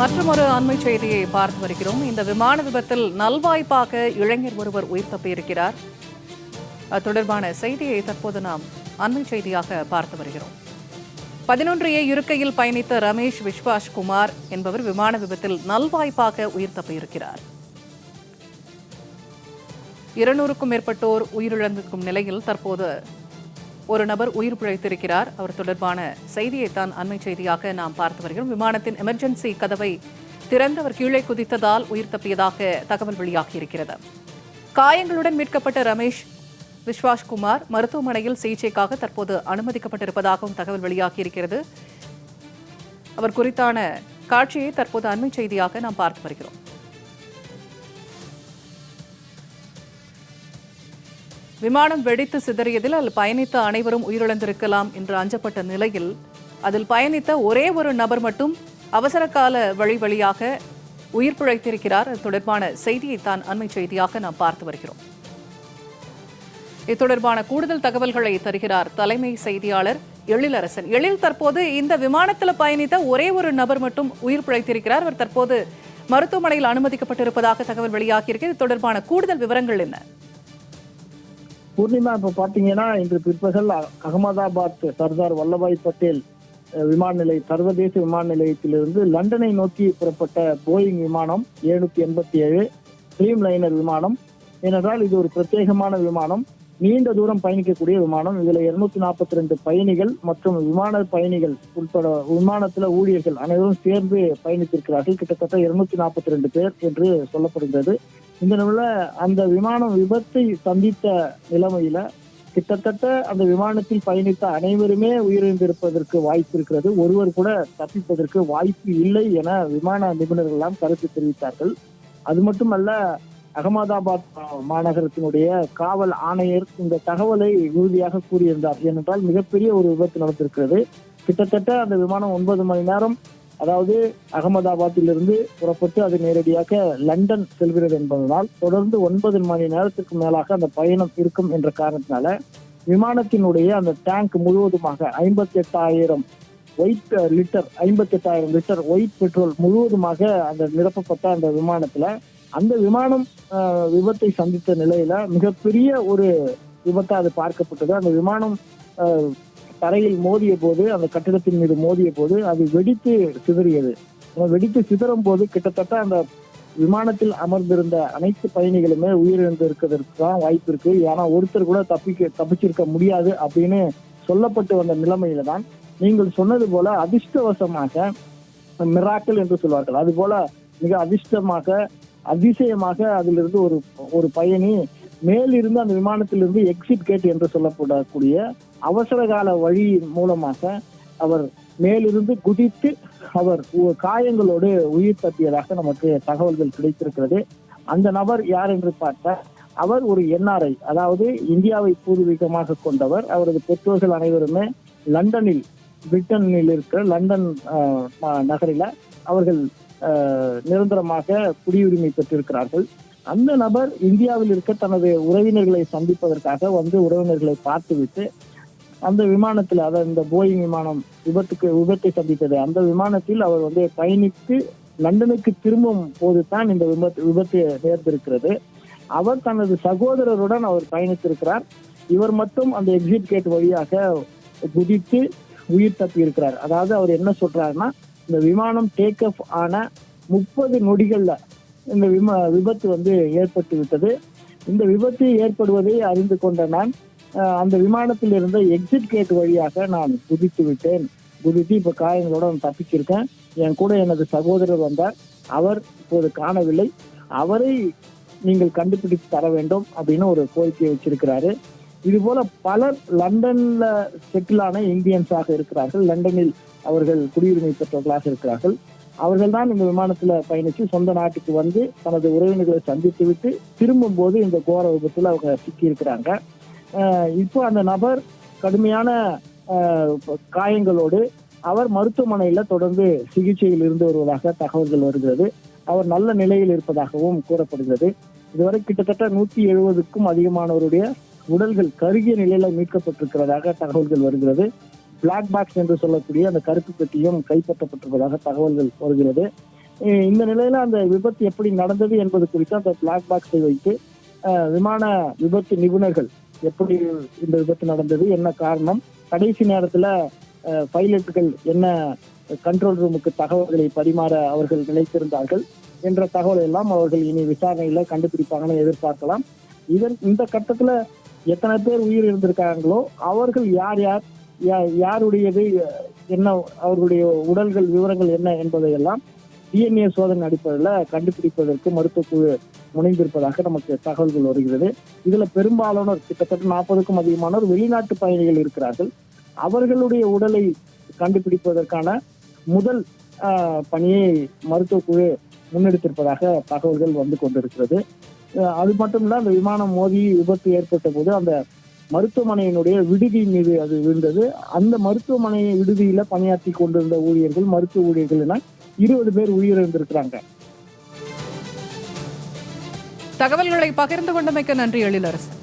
மற்றொரு அண்மை செய்தியை பார்த்து வருகிறோம். இந்த விமான விபத்தில் நல்வாய்ப்பாக இளைஞர் ஒருவர் உயிர் தப்பியிருக்கிறார். அது தொடர்பான செய்தியை தற்போது நாம் அண்மை செய்தியாக பார்த்து வருகிறோம். 11A இருக்கையில் பயணித்த ரமேஷ் விஸ்வாஸ் குமார் என்பவர் விமான விபத்தில் நல்வாய்ப்பாக உயிர் தப்பியிருக்கிறார். 200க்கும் மேற்பட்டோர் உயிரிழந்திருக்கும் நிலையில் தற்போது ஒரு நபர் உயிர் பிழைத்திருக்கிறார். அவர் தொடர்பான செய்தியைத்தான் அண்மை செய்தியாக நாம் பார்த்து வருகிறோம். விமானத்தின் எமர்ஜென்சி கதவை திறந்து அவர் கீழே குதித்ததால் உயிர் தப்பியதாக தகவல் வெளியாகியிருக்கிறது. காயங்களுடன் மீட்கப்பட்ட ரமேஷ் விஸ்வாஸ் குமார் மருத்துவமனையில் சிகிச்சைக்காக தற்போது அனுமதிக்கப்பட்டிருப்பதாகவும் தகவல் வெளியாகியிருக்கிறது. அவர் குறித்தான காட்சியை தற்போது அண்மை செய்தியாக நாம் பார்த்து வருகிறோம். விமானம் வெடித்து சிதறியதில் அதில் பயணித்த அனைவரும் உயிரிழந்திருக்கலாம் என்று அஞ்சப்பட்ட நிலையில் அதில் பயணித்த ஒரே ஒரு நபர் மட்டும் அவசர கால வழியாக உயிர் பிழைத்திருக்கிறார். அது தொடர்பான செய்தியைத்தான் அண்மை செய்தியாக நாம் பார்த்து வருகிறோம். இது தொடர்பான கூடுதல் தகவல்களை தருகிறார் தலைமை செய்தியாளர் எழிலரசன். எழில், தற்போது இந்த விமானத்தில் பயணித்த ஒரே ஒரு நபர் மட்டும் உயிர் பிழைத்திருக்கிறார். அவர் தற்போது மருத்துவமனையில் அனுமதிக்கப்பட்டிருப்பதாக தகவல் வெளியாகியிருக்கிறது. இது தொடர்பான கூடுதல் விவரங்கள் என்ன? பூர்ணிமா, இப்ப பாத்தீங்கன்னா இன்று பிற்பகல் அகமதாபாத் சர்தார் வல்லபாய் பட்டேல் சர்வதேச விமான நிலையத்திலிருந்து லண்டனை நோக்கி புறப்பட்ட போயிங் விமானம் 787 ட்ரீம் லைனர் விமானம். ஏனென்றால் இது ஒரு பிரத்யேகமான விமானம், நீண்ட தூரம் பயணிக்கக்கூடிய விமானம். இதுல 242 பயணிகள் மற்றும் விமான பயணிகள் உட்பட விமானத்துல ஊழியர்கள் அனைவரும் சேர்ந்து பயணித்திருக்கிறார்கள். கிட்டத்தட்ட 242 பேர் என்று சொல்லப்படுகிறது. இந்த நிலையில அந்த விமானம் விபத்தை சந்தித்த நிலைமையில கிட்டத்தட்ட அந்த விமானத்தில் பயணித்த அனைவருமே உயிரிழந்திருப்பதற்கு வாய்ப்பு இருக்கிறது. ஒருவர் கூட தப்பிப்பதற்கு வாய்ப்பு இல்லை என விமான நிபுணர்கள் எல்லாம் கருத்து தெரிவித்தார்கள். அது மட்டுமல்ல, அகமதாபாத் மாநகரத்தினுடைய காவல் ஆணையர் இந்த தகவலை உறுதியாக கூறியிருந்தார். ஏனென்றால் மிகப்பெரிய ஒரு விபத்து நடந்திருக்கிறது. கிட்டத்தட்ட அந்த விமானம் 9 மணி நேரம், அதாவது அகமதாபாத்திலிருந்து புறப்பட்டு அது நேரடியாக லண்டன் செல்கிறது என்பதனால் தொடர்ந்து 9 மணி நேரத்துக்கு மேலாக அந்த பயணம் இருக்கும் என்ற காரணத்தினால விமானத்தினுடைய அந்த டேங்க் முழுவதுமாக 58,000 லிட்டர் ஒயிட் பெட்ரோல் முழுவதுமாக அந்த நிரப்பப்பட்ட அந்த விமானத்துல அந்த விமானம் விபத்தை சந்தித்த நிலையில மிகப்பெரிய ஒரு விபத்தா அது பார்க்கப்பட்டது. அந்த விமானம் தரையில் மோதிய போது, அந்த கட்டிடத்தின் மீது மோதிய போது அது வெடித்து சிதறியது. வெடித்து சிதறும் போது கிட்டத்தட்ட அந்த விமானத்தில் அமர்ந்திருந்த அனைத்து பயணிகளுமே உயிரிழந்து இருக்கிறதுக்கு தான் வாய்ப்பு இருக்கு. ஏன்னா ஒருத்தர் கூட தப்பிச்சிருக்க முடியாது அப்படின்னு சொல்லப்பட்டு வந்த நிலைமையில தான் நீங்கள் சொன்னது போல அதிர்ஷ்டவசமாக, மிராக்கிள் என்று சொல்வார்கள், அது போல மிக அதிசயமாக அதிலிருந்து ஒரு பயணி மேலிருந்து அந்த விமானத்திலிருந்து எக்ஸிட் கேட் என்று சொல்லப்படக்கூடிய அவசர கால வழி மூலமாக அவர் மேலிருந்து குதித்து அவர் காயங்களோடு உயிர் தப்பியதாக நமக்கு தகவல்கள் கிடைத்திருக்கிறது. அந்த நபர் யார் என்று பார்த்தால் அவர் ஒரு NRI, அதாவது இந்தியாவை பூர்வீகமாக கொண்டவர். அவரது பெற்றோர்கள் அனைவருமே பிரிட்டனில் இருக்கிற லண்டன் நகரில அவர்கள் நிரந்தரமாக குடியுரிமை பெற்றிருக்கிறார்கள். அந்த நபர் இந்தியாவில் இருக்க தனது உறவினர்களை சந்திப்பதற்காக வந்து உறவினர்களை பார்த்துவிட்டு அந்த விமானத்தில், இந்த போயிங் விமானம் விபத்தை சந்தித்தது, அந்த விமானத்தில் அவர் வந்து பயணித்து லண்டனுக்கு திரும்பும் போதுதான் இந்த விபத்து நேர்ந்திருக்கிறது. அவர் தனது சகோதரருடன் அவர் பயணித்திருக்கிறார். இவர் மட்டும் அந்த எக்ஸிட் கேட் வழியாக குதித்து உயிர் தப்பி இருக்கிறார். அதாவது அவர் என்ன சொல்றாருன்னா, இந்த விமானம் டேக் ஆஃப் ஆன 30 நொடிகள்ல இந்த விபத்து வந்து ஏற்பட்டு விட்டது. இந்த விபத்து ஏற்படுவதை அறிந்து கொண்ட நான் அந்த விமானத்தில் இருந்த எக்ஸிட் கேட் வழியாக நான் குதித்து இப்ப காயங்களோட தப்பிச்சிருக்கேன். என் கூட எனது சகோதரர் வந்தார், அவர் இப்போது காணவில்லை, அவரை நீங்கள் கண்டுபிடித்து தர வேண்டும் அப்படின்னு ஒரு கோரிக்கையை வச்சிருக்கிறாரு. இது போல பலர் லண்டன்ல செட்டிலான இந்தியன்ஸாக இருக்கிறார்கள். லண்டனில் அவர்கள் குடியுரிமை பெற்றவர்களாக இருக்கிறார்கள். அவர்கள் தான் இந்த விமானத்துல பயணிச்சு சொந்த நாட்டுக்கு வந்து தனது உறவினர்களை சந்தித்து விட்டு திரும்பும் போது இந்த கோர விபத்துல அவங்க சிக்கி இருக்கிறாங்க. இப்போ அந்த நபர் கடுமையான காயங்களோடு அவர் மருத்துவமனையில தொடர்ந்து சிகிச்சையில் இருந்து வருவதாக தகவல்கள் வருகிறது. அவர் நல்ல நிலையில் இருப்பதாகவும் கூறப்படுகிறது. இதுவரை கிட்டத்தட்ட 170க்கும் அதிகமானவருடைய உடல்கள் கருகிய நிலையில மீட்கப்பட்டிருக்கிறதாக தகவல்கள் வருகிறது. பிளாக் பாக்ஸ் என்று சொல்லக்கூடிய அந்த கருப்பு பெட்டியும் கைப்பற்றப்பட்டிருப்பதாக தகவல்கள் வருகிறது. இந்த நிலையில அந்த விபத்து எப்படி நடந்தது என்பது குறித்து அந்த பிளாக் பாக்ஸை வைத்து விமான விபத்து நிபுணர்கள் எப்படி இந்த விபத்து நடந்தது, என்ன காரணம், கடைசி நேரத்துல பைலட்டுகள் என்ன கண்ட்ரோல் ரூமுக்கு தகவல்களை பரிமாற அவர்கள் நினைத்திருந்தார்கள் என்ற தகவல் எல்லாம் அவர்கள் இனி விசாரணையில கண்டுபிடிப்பாங்கன்னு எதிர்பார்க்கலாம். இந்த கட்டத்துல எத்தனை பேர் உயிர் இருந்திருக்காங்களோ அவர்கள் யார் யார் யாருடையது என்ன, அவர்களுடைய உடல்கள் விவரங்கள் என்ன என்பதையெல்லாம் டிஎன்ஏ சோதனை அடிப்படையில் கண்டுபிடிப்பதற்கு மருத்துவ குழு முனைந்திருப்பதாக நமக்கு தகவல்கள் வருகிறது. இதுல பெரும்பாலானோர் கிட்டத்தட்ட 40க்கும் அதிகமானோர் வெளிநாட்டு பயணிகள் இருக்கிறார்கள். அவர்களுடைய உடலை கண்டுபிடிப்பதற்கான முதல் பணியை மருத்துவ குழு முன்னெடுத்திருப்பதாக தகவல்கள் வந்து கொண்டிருக்கிறது. அது மட்டும் இல்ல, அந்த விமானம் மோதி விபத்து ஏற்பட்ட போது அந்த மருத்துவமனையினுடைய விடுதி மீது அது விழுந்தது. அந்த மருத்துவமனை விடுதியில பணியாற்றி கொண்டிருந்த ஊழியர்கள், மருத்துவ ஊழியர்கள் என 20 பேர் உயிரிழந்திருக்கிறாங்க. தகவல்களை பகிர்ந்து கொண்டமைக்கு நன்றி எழிலரசன்.